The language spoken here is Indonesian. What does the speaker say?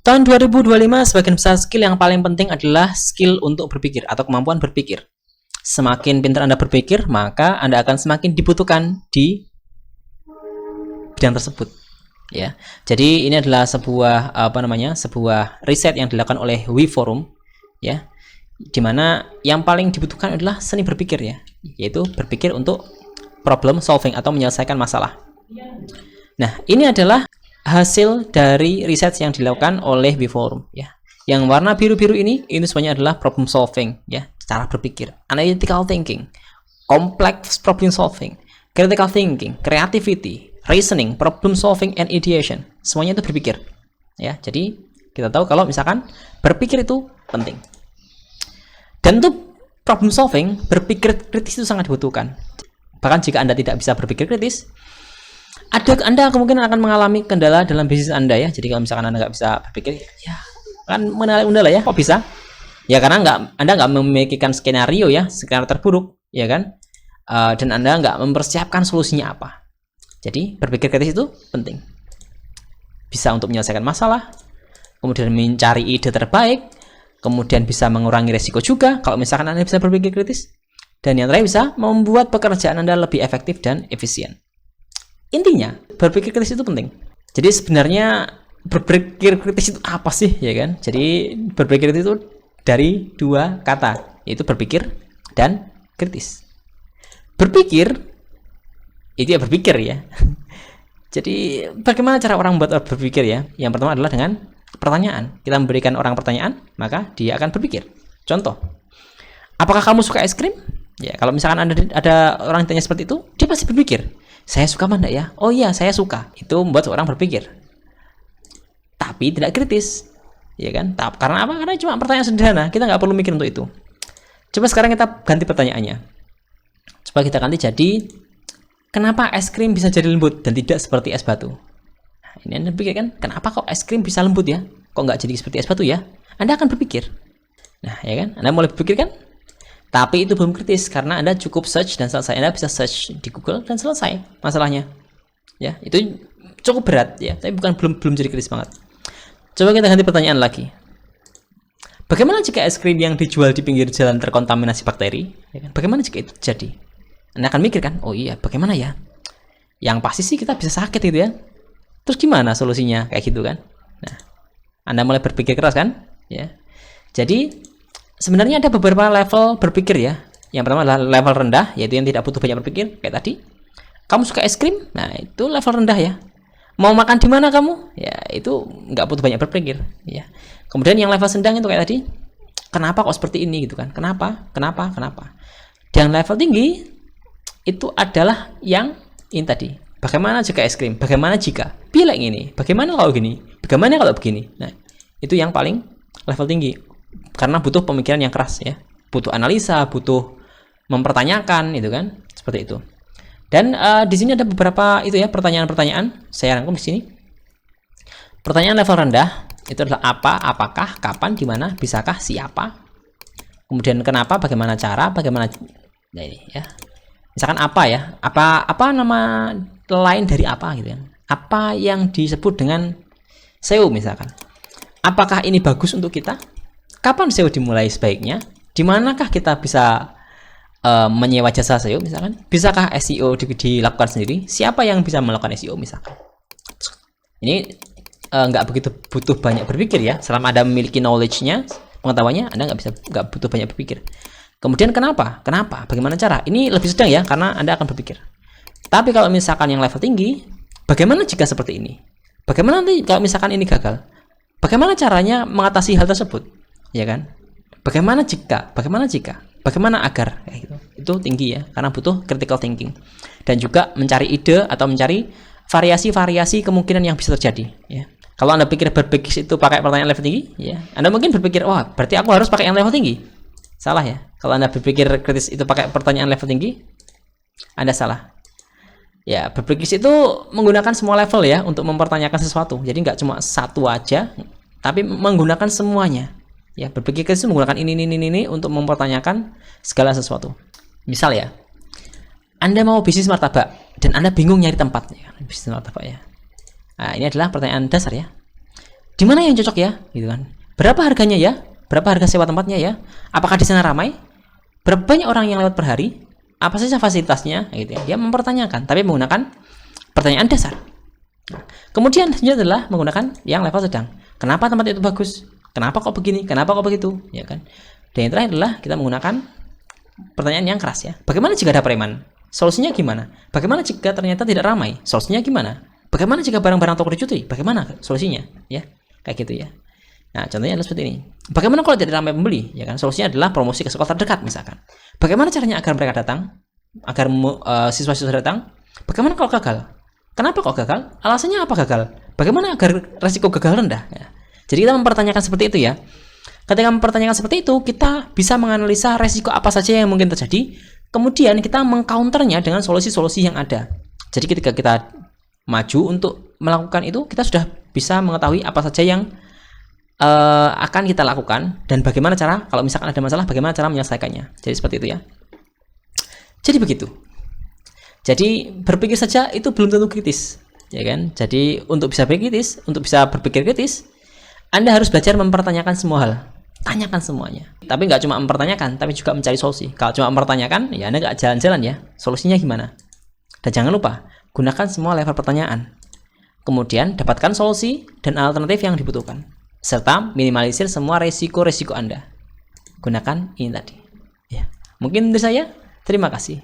Tahun 2025 sebagian besar skill yang paling penting adalah skill untuk berpikir atau kemampuan berpikir. Semakin pintar Anda berpikir, maka Anda akan semakin dibutuhkan di bidang tersebut. Ya. Jadi ini adalah sebuah sebuah riset yang dilakukan oleh WeForum, ya. Di mana yang paling dibutuhkan adalah seni berpikir, ya, yaitu berpikir untuk problem solving atau menyelesaikan masalah. Nah, ini adalah hasil dari riset yang dilakukan oleh WeForum, ya. Yang warna biru-biru ini semuanya adalah problem solving, ya, cara berpikir, analytical thinking, complex problem solving, critical thinking, creativity, reasoning, problem solving and ideation. Semuanya itu berpikir, ya. Jadi kita tahu kalau misalkan berpikir itu penting. Dan untuk problem solving, berpikir kritis itu sangat dibutuhkan. Bahkan jika Anda tidak bisa berpikir kritis, Anda kemungkinan akan mengalami kendala dalam bisnis Anda, ya. Jadi kalau misalkan Anda nggak bisa berpikir, ya kan menalai lah, ya. Kok bisa? Ya karena Anda nggak memikirkan skenario, ya, skenario terburuk, ya kan? Dan Anda nggak mempersiapkan solusinya apa. Jadi berpikir kritis itu penting. Bisa untuk menyelesaikan masalah, kemudian mencari ide terbaik, kemudian bisa mengurangi resiko juga kalau misalkan Anda bisa berpikir kritis. Dan yang terakhir bisa membuat pekerjaan Anda lebih efektif dan efisien. Intinya, berpikir kritis itu penting. Jadi sebenarnya berpikir kritis itu apa sih, ya kan? Jadi berpikir kritis itu dari dua kata, yaitu berpikir dan kritis. Berpikir itu ya berpikir, ya. Jadi bagaimana cara orang membuat berpikir, ya? Yang pertama adalah dengan pertanyaan. Kita memberikan orang pertanyaan, maka dia akan berpikir. Contoh, apakah kamu suka es krim? Ya, kalau misalkan ada orang tanya seperti itu, dia pasti berpikir, saya suka mana ya? Oh iya, saya suka. Itu membuat seorang berpikir. Tapi tidak kritis, ya kan? Karena apa? Karena cuma pertanyaan sederhana. Kita nggak perlu mikir untuk itu. Coba sekarang kita ganti pertanyaannya. Coba kita ganti jadi, kenapa es krim bisa jadi lembut dan tidak seperti es batu? Nah, ini Anda pikir kan, kenapa kok es krim bisa lembut, ya? Kok nggak jadi seperti es batu, ya? Anda akan berpikir. Nah, ya kan? Anda mulai berpikir kan? Tapi itu belum kritis karena Anda cukup search dan selesai. Anda bisa search di Google dan selesai masalahnya. Ya, itu cukup berat, ya, tapi belum jadi kritis banget. Coba kita ganti pertanyaan lagi. Bagaimana jika es krim yang dijual di pinggir jalan terkontaminasi bakteri? Ya kan? Bagaimana jika itu terjadi? Anda akan mikir kan, oh iya, bagaimana ya? Yang pasti sih kita bisa sakit gitu, ya. Terus gimana solusinya? Kayak gitu kan? Nah, Anda mulai berpikir keras kan? Ya. Jadi sebenarnya ada beberapa level berpikir, ya. Yang pertama adalah level rendah, yaitu yang tidak butuh banyak berpikir, kayak tadi. Kamu suka es krim? Nah, itu level rendah, ya. Mau makan di mana kamu? Ya, itu nggak butuh banyak berpikir, ya. Kemudian yang level sedang itu kayak tadi, kenapa kok seperti ini gitu kan? Kenapa? Dan level tinggi itu adalah yang ini tadi. Bagaimana jika es krim? Bagaimana jika pilek ini? Bagaimana kalau gini? Bagaimana kalau begini? Nah, itu yang paling level tinggi. Karena butuh pemikiran yang keras, ya, butuh analisa, butuh mempertanyakan, itu kan, seperti itu. Dan di sini ada beberapa itu, ya, pertanyaan-pertanyaan. Saya rangkum di sini. Pertanyaan level rendah itu adalah apa, apakah, kapan, di mana, bisakah, siapa. Kemudian kenapa, bagaimana cara, bagaimana. Nah, ini, ya. Misalkan apa, ya, apa nama lain dari apa gitu, kan. Apa yang disebut dengan SEO misalkan. Apakah ini bagus untuk kita? Kapan SEO dimulai sebaiknya? Di manakah kita bisa menyewa jasa SEO misalkan? Bisakah SEO dilakukan sendiri? Siapa yang bisa melakukan SEO misalkan? Ini nggak begitu butuh banyak berpikir, ya. Selama Anda memiliki knowledge-nya, pengetahuannya, Anda nggak butuh banyak berpikir. Kemudian kenapa? Bagaimana cara? Ini lebih sedang, ya, karena Anda akan berpikir. Tapi kalau misalkan yang level tinggi, bagaimana jika seperti ini? Bagaimana nanti kalau misalkan ini gagal? Bagaimana caranya mengatasi hal tersebut? Ya kan? Bagaimana jika? Bagaimana agar? Kayak gitu. Itu tinggi, ya, karena butuh critical thinking. Dan juga mencari ide atau mencari variasi-variasi kemungkinan yang bisa terjadi, ya. Kalau Anda pikir berpikir itu pakai pertanyaan level tinggi, ya, Anda mungkin berpikir, wah, berarti aku harus pakai yang level tinggi. Salah, ya. Kalau Anda berpikir kritis itu pakai pertanyaan level tinggi, Anda salah. Ya, berpikir itu menggunakan semua level, ya, untuk mempertanyakan sesuatu. Jadi nggak cuma satu aja, tapi menggunakan semuanya. Ya, berpikir kritis menggunakan ini untuk mempertanyakan segala sesuatu. Misal, ya, Anda mau bisnis martabak dan Anda bingung nyari tempat, ya, bisnis martabak, ya. Nah, ini adalah pertanyaan dasar, ya. Di mana yang cocok ya, gitu kan? Berapa harganya ya? Berapa harga sewa tempatnya ya? Apakah di sana ramai? Berapa banyak orang yang lewat per hari? Apa saja fasilitasnya, gitu ya? Dia mempertanyakan, tapi menggunakan pertanyaan dasar. Kemudian selanjutnya adalah menggunakan yang level sedang. Kenapa tempat itu bagus? Kenapa kok begini? Kenapa kok begitu? Ya kan? Dan yang terakhir adalah kita menggunakan pertanyaan yang keras ya. Bagaimana jika ada preman? Solusinya gimana? Bagaimana jika ternyata tidak ramai? Solusinya gimana? Bagaimana jika barang-barang toko dicuri? Bagaimana solusinya? Ya, kayak gitu ya. Nah, contohnya adalah seperti ini. Bagaimana kalau tidak ramai pembeli? Ya kan? Solusinya adalah promosi ke sekolah terdekat misalkan. Bagaimana caranya agar mereka datang? Agar siswa-siswa datang? Bagaimana kalau gagal? Kenapa kok gagal? Alasannya apa gagal? Bagaimana agar resiko gagal rendah? Ya. Jadi kita mempertanyakan seperti itu ya. Ketika mempertanyakan seperti itu, kita bisa menganalisa resiko apa saja yang mungkin terjadi, kemudian kita mengcounternya dengan solusi-solusi yang ada. Jadi ketika kita maju untuk melakukan itu, kita sudah bisa mengetahui apa saja yang akan kita lakukan dan bagaimana cara, kalau misalkan ada masalah, bagaimana cara menyelesaikannya. Jadi seperti itu ya. Jadi begitu. Jadi berpikir saja itu belum tentu kritis, ya kan? Jadi untuk bisa berpikir kritis, Anda harus belajar mempertanyakan semua hal. Tanyakan semuanya. Tapi nggak cuma mempertanyakan, tapi juga mencari solusi. Kalau cuma mempertanyakan, ya Anda nggak jalan-jalan ya. Solusinya gimana? Dan jangan lupa, gunakan semua level pertanyaan. Kemudian dapatkan solusi dan alternatif yang dibutuhkan. Serta minimalisir semua resiko-resiko Anda. Gunakan ini tadi. Ya. Mungkin dari saya, terima kasih.